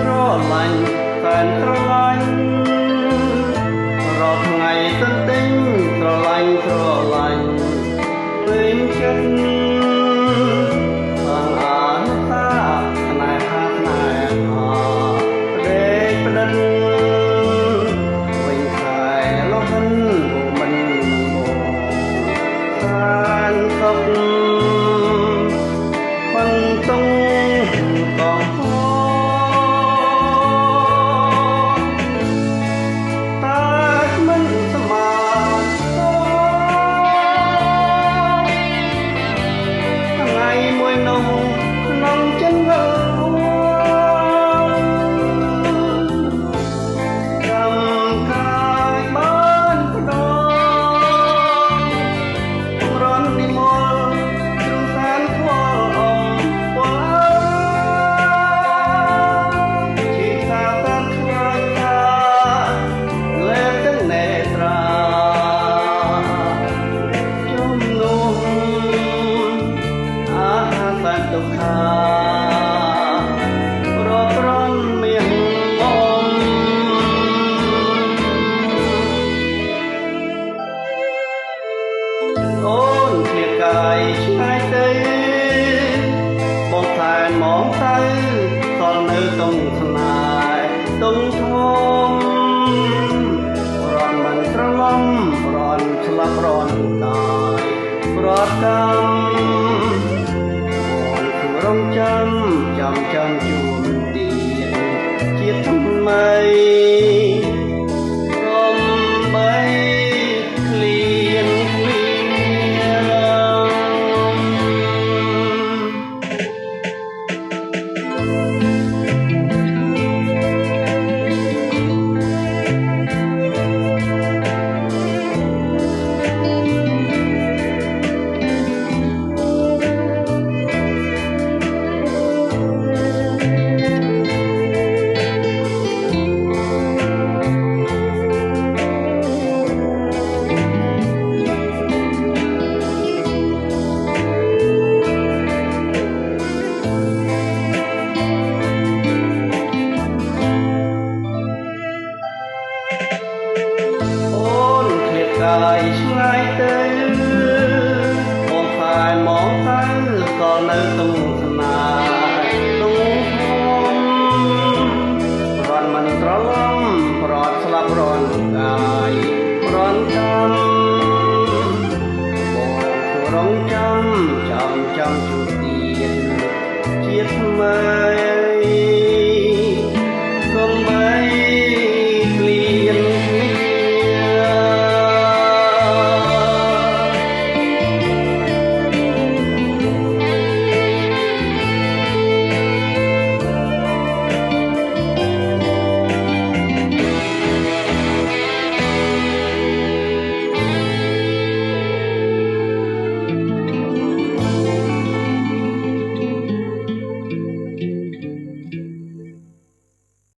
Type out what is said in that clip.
ស្រឡាញ់แฟนស្រឡាញ់រាល់ថ្ងៃទន្ទិញស្រឡាញ់ពេញចិត្តបាងអានុសាស្នេហាផ្ដេកផ្ដិនវិញខ្សែលោហិនមិនសានសុខមិនតុងកងក្នុងចិនវកម្មកាយបានផ្ដោរននិមលទ្រង់សានខ្វល់អំពលជីសាសានខ្លាចថាលែកទាំងនេត្រាជំនុំអាហាសែនទុក្ខាអូនឃ្លាតកាយឆ្ងាយទៅបងថែមองទៅសល់នៅតុងស្នេហ៍តុងធំរនមិនត្រឡំរនស្លាប់រនកាយប្រត់កម្មបងគឺរងចាំជួ